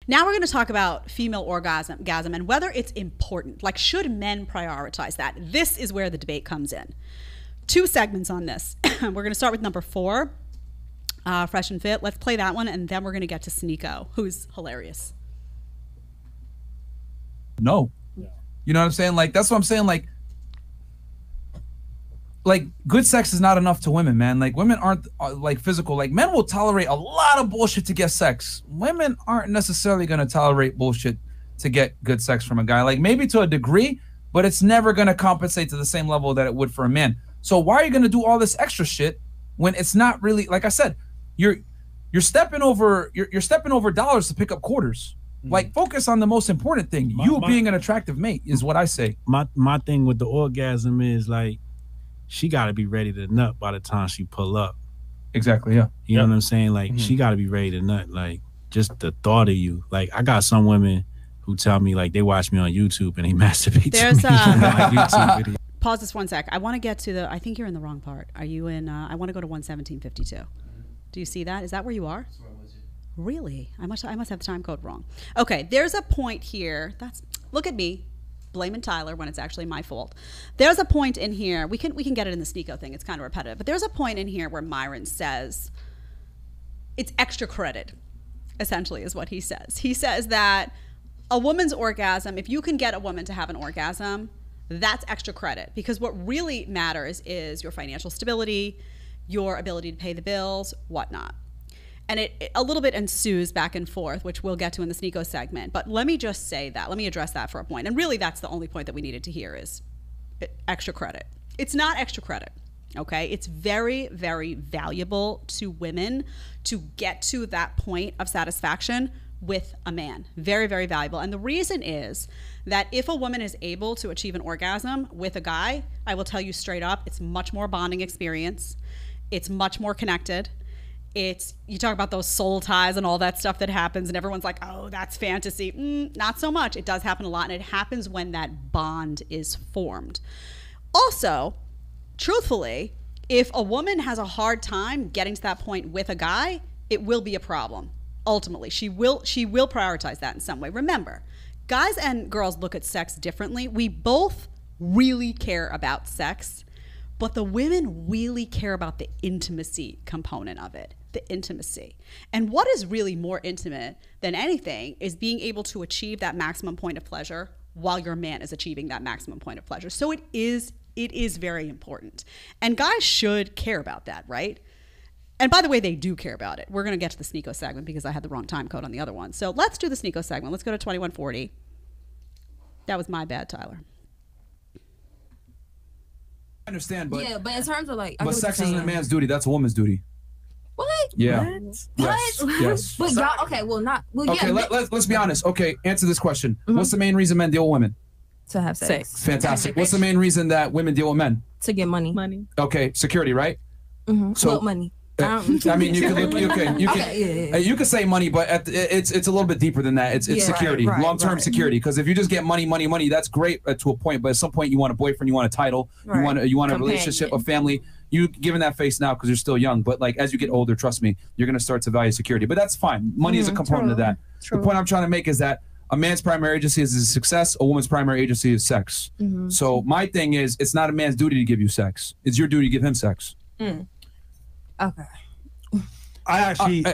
Now we're going to talk about female orgasm and whether it's important. Like, should men prioritize that? This is where the debate comes in. 2 segments on this. We're going to start with number 4, Fresh and Fit. Let's play that one, and then we're going to get to Sneeko, who's hilarious. No. Yeah. You know what I'm saying? Like, that's what I'm saying. Like good sex is not enough to women, man. Like, women aren't like physical. Like, men will tolerate a lot of bullshit to get sex. Women aren't necessarily going to tolerate bullshit to get good sex from a guy. Like, maybe to a degree, but it's never going to compensate to the same level that it would for a man. So why are you going to do all this extra shit when it's not really, like I said, you're stepping over dollars to pick up quarters. Like, focus on the most important thing. You being an attractive mate is what I say. My thing with the orgasm is, like, she got to be ready to nut by the time she pull up. Exactly, yeah. You know what I'm saying? Like, she got to be ready to nut. Like, just the thought of you. Like, I got some women who tell me, like, they watch me on YouTube and they masturbate to me on my YouTube video. Pause this 1 sec. I want to get to the, I think you're in the wrong part. Are you in, I want to go to 11752. Do you see that? Is that where you are? Really? I must have the time code wrong. Okay, there's a point here. Look at me blaming Tyler when it's actually my fault. There's a point in here. We can get it in the Sneeko thing. It's kind of repetitive. But there's a point in here where Myron says it's extra credit, essentially, is what he says. He says that a woman's orgasm, if you can get a woman to have an orgasm, that's extra credit, because what really matters is your financial stability, your ability to pay the bills, whatnot. And it a little bit ensues back and forth, which we'll get to in the Sneeko segment. But let me just say that. Let me address that for a point. And really, that's the only point that we needed to hear is extra credit. It's not extra credit, okay? It's very, very valuable to women to get to that point of satisfaction with a man. Very, very valuable. And the reason is that if a woman is able to achieve an orgasm with a guy, I will tell you straight up, it's much more bonding experience. It's much more connected. You talk about those soul ties and all that stuff that happens, and everyone's like, oh, that's fantasy. Not so much. It does happen a lot, and it happens when that bond is formed. Also, truthfully, if a woman has a hard time getting to that point with a guy, it will be a problem. Ultimately, she will prioritize that in some way. Remember, guys and girls look at sex differently. We both really care about sex, but the women really care about the intimacy component of it. The intimacy. And what is really more intimate than anything is being able to achieve that maximum point of pleasure while your man is achieving that maximum point of pleasure. So it is very important. And guys should care about that, right? And by the way, they do care about it. We're going to get to the Sneeko segment because I had the wrong time code on the other one. So let's do the Sneeko segment. Let's go to 2140. That was my bad, Tyler. I understand, but yeah, but in terms of like, but sex isn't a man's duty. That's a woman's duty. What? Yeah. What? Yes. But y'all, okay, well, not. Well, okay, yeah, let's be honest. Okay, answer this question. What's the main reason men deal with women? to have sex. Fantastic. What's the main reason that women deal with men? To get money. Okay, security, right? So well, money. I mean, you can look. You can say money, but it's a little bit deeper than that. It's security, long-term security. Because if you just get money, that's great to a point. But at some point, you want a boyfriend, you want a title, you want a relationship, a family. You giving that face now because you're still young, but like as you get older, trust me, you're gonna start to value security. But that's fine. Money is a component of that. The point I'm trying to make is that a man's primary agency is his success. A woman's primary agency is sex. So my thing is, it's not a man's duty to give you sex. It's your duty to give him sex. Okay. I actually, I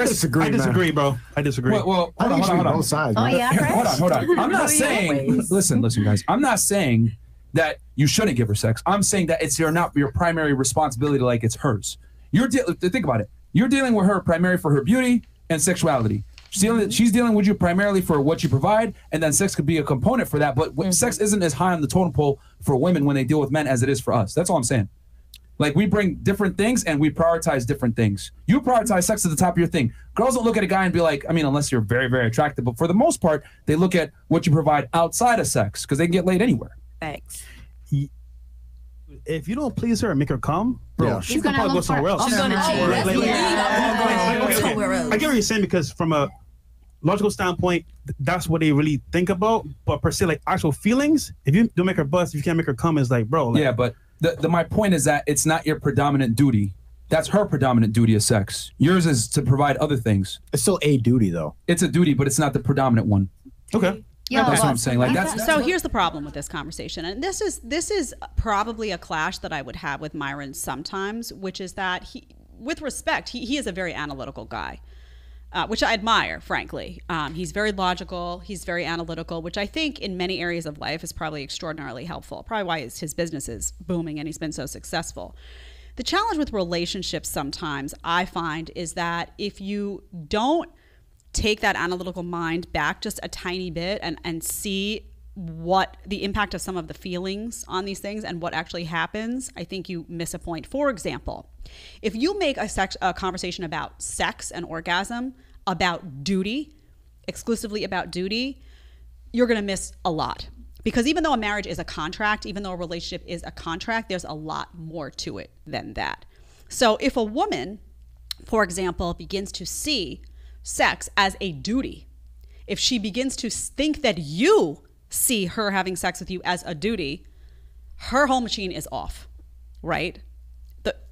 disagree, bro. I disagree. Well, hold on. Both sides. Oh yeah. Hold on. I'm not saying. Listen, guys. I'm not saying that you shouldn't give her sex. I'm saying that it's not your primary responsibility, like it's hers. Think about it. You're dealing with her primarily for her beauty and sexuality. She's dealing with you primarily for what you provide, and then sex could be a component for that. But sex isn't as high on the totem pole for women when they deal with men as it is for us. That's all I'm saying. Like, we bring different things and we prioritize different things. You prioritize sex at the top of your thing. Girls don't look at a guy and be like, I mean, unless you're very, very attractive, but for the most part, they look at what you provide outside of sex because they can get laid anywhere. Thanks. If you don't please her and make her come, bro, she's gonna probably go somewhere else. She's gonna somewhere else. I get what you're saying, because from a logical standpoint, that's what they really think about. But per se, like actual feelings, if you don't make her bust, if you can't make her come, it's like, bro. Like, yeah, but my point is that it's not your predominant duty. That's her predominant duty of sex. Yours is to provide other things. It's still a duty, though. It's a duty, but it's not the predominant one. Okay. Yeah, that's what I'm saying. Like that's so here's the problem with this conversation, and this is probably a clash that I would have with Myron sometimes, which is that he, with respect, he is a very analytical guy, which I admire, frankly. He's very logical, he's very analytical, which I think in many areas of life is probably extraordinarily helpful. Probably why his business is booming and he's been so successful. The challenge with relationships sometimes I find is that if you don't take that analytical mind back just a tiny bit and see what the impact of some of the feelings on these things and what actually happens, I think you miss a point. For example, if you make a conversation about sex and orgasm about duty, exclusively about duty, you're going to miss a lot. Because even though a marriage is a contract, even though a relationship is a contract, there's a lot more to it than that. So if a woman, for example, begins to see sex as a duty, if she begins to think that you see her having sex with you as a duty, her whole machine is off, right?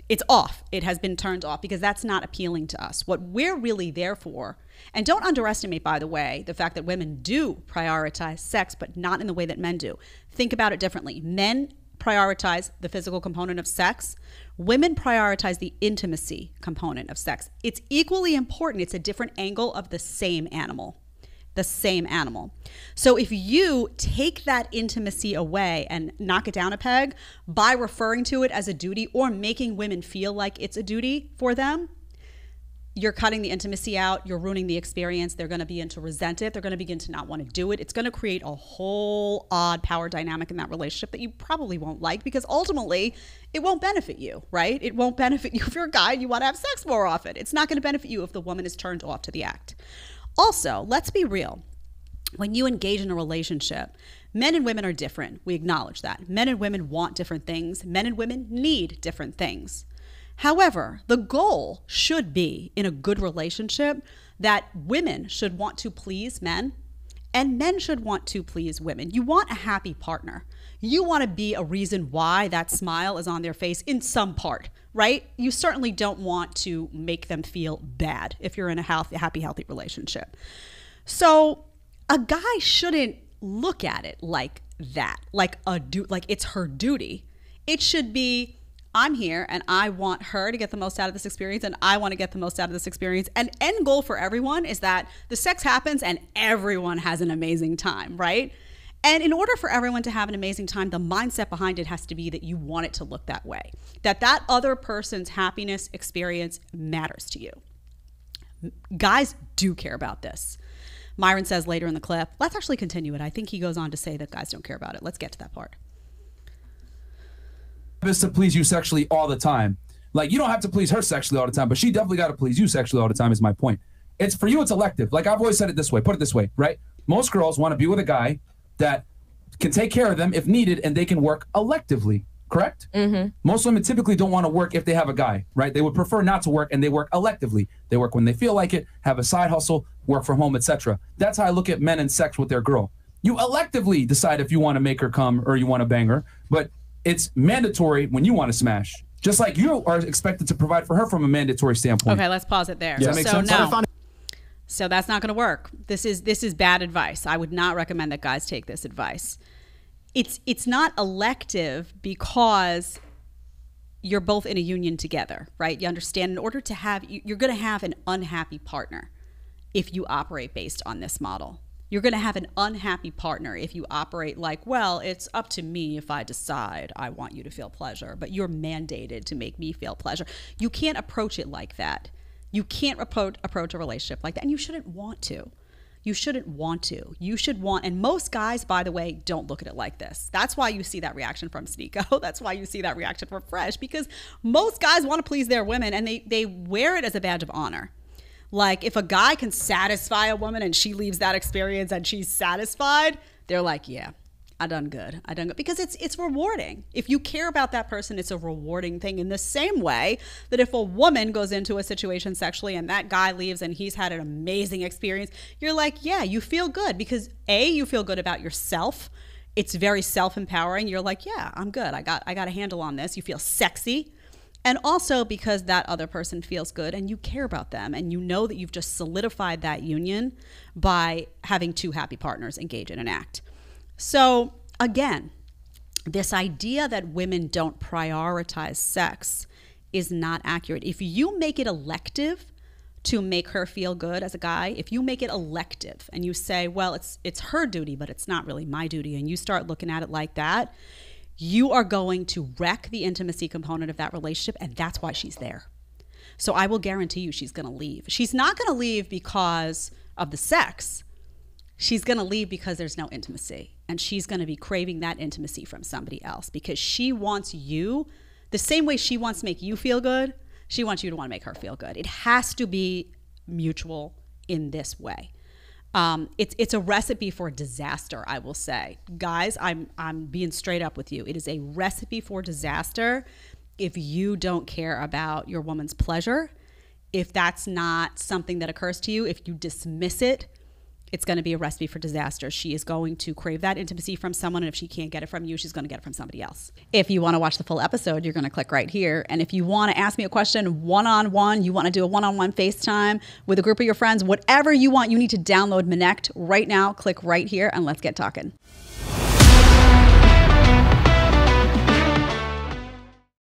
It's off. It has been turned off because that's not appealing to us. What we're really there for, and don't underestimate, by the way, the fact that women do prioritize sex, but not in the way that men do. Think about it differently. Men prioritize the physical component of sex. Women prioritize the intimacy component of sex. It's equally important. It's a different angle of the same animal. The same animal. So if you take that intimacy away and knock it down a peg by referring to it as a duty or making women feel like it's a duty for them, you're cutting the intimacy out, you're ruining the experience. They're going to begin to resent it. They're going to begin to not want to do it. It's going to create a whole odd power dynamic in that relationship that you probably won't like because ultimately it won't benefit you, right? It won't benefit you if you're a guy and you want to have sex more often. It's not going to benefit you if the woman is turned off to the act. Also, let's be real. When you engage in a relationship, men and women are different. We acknowledge that. Men and women want different things. Men and women need different things. However, the goal should be in a good relationship that women should want to please men and men should want to please women. You want a happy partner. You want to be a reason why that smile is on their face in some part, right? You certainly don't want to make them feel bad if you're in a happy, healthy relationship. So a guy shouldn't look at it like that, like it's her duty. It should be, I'm here and I want her to get the most out of this experience and I want to get the most out of this experience. And end goal for everyone is that the sex happens and everyone has an amazing time, right? And in order for everyone to have an amazing time, the mindset behind it has to be that you want it to look that way, that other person's happiness experience matters to you. Guys do care about this. Myron says later in the clip, let's actually continue it. I think he goes on to say that guys don't care about it. Let's get to that part. Is to please you sexually all the time. Like, you don't have to please her sexually all the time, but she definitely got to please you sexually all the time is my point. It's for you, it's elective. Like I've always said it this way, put it this way, right? Most girls want to be with a guy that can take care of them if needed and they can work electively, correct? Mm-hmm. Most women typically don't want to work if they have a guy, right? They would prefer not to work and they work electively. They work when they feel like it, have a side hustle, work from home, etc. That's how I look at men and sex with their girl. You electively decide if you want to make her come or you want to bang her, but it's mandatory when you want to smash. Just like you are expected to provide for her from a mandatory standpoint. Okay, let's pause it there. Does that make sense? No. So that's not going to work. This is bad advice. I would not recommend that guys take this advice. It's not elective because you're both in a union together, right? You understand, in order to have, you're going to have an unhappy partner if you operate based on this model. You're going to have an unhappy partner if you operate like, well, it's up to me if I decide I want you to feel pleasure, but you're mandated to make me feel pleasure. You can't approach it like that. You can't approach a relationship like that, and you shouldn't want to. You shouldn't want to. You should want, and most guys, by the way, don't look at it like this. That's why you see that reaction from Sneeko. That's why you see that reaction from Fresh, because most guys want to please their women, and they wear it as a badge of honor. Like, if a guy can satisfy a woman and she leaves that experience and she's satisfied, they're like, yeah, I done good. Because it's rewarding. If you care about that person, it's a rewarding thing, in the same way that if a woman goes into a situation sexually and that guy leaves and he's had an amazing experience, you're like, yeah, you feel good because you feel good about yourself. It's very self-empowering. You're like, yeah, I'm good. I got a handle on this. You feel sexy. And also because that other person feels good and you care about them and you know that you've just solidified that union by having two happy partners engage in an act. So again, this idea that women don't prioritize sex is not accurate. If you make it elective to make her feel good as a guy, if you make it elective and you say, well, it's her duty, but it's not really my duty, and you start looking at it like that, you are going to wreck the intimacy component of that relationship, and that's why she's there. So I will guarantee you she's going to leave. She's not going to leave because of the sex. She's going to leave because there's no intimacy, and she's going to be craving that intimacy from somebody else because she wants you, the same way she wants to make you feel good, she wants you to want to make her feel good. It has to be mutual in this way. It's a recipe for disaster, I will say. Guys, I'm being straight up with you. It is a recipe for disaster if you don't care about your woman's pleasure. If that's not something that occurs to you, if you dismiss it, it's going to be a recipe for disaster. She is going to crave that intimacy from someone, and if she can't get it from you, she's going to get it from somebody else. If you want to watch the full episode, you're going to click right here. And if you want to ask me a question one-on-one, you want to do a one-on-one FaceTime with a group of your friends, whatever you want, you need to download Connect right now. Click right here, and let's get talking.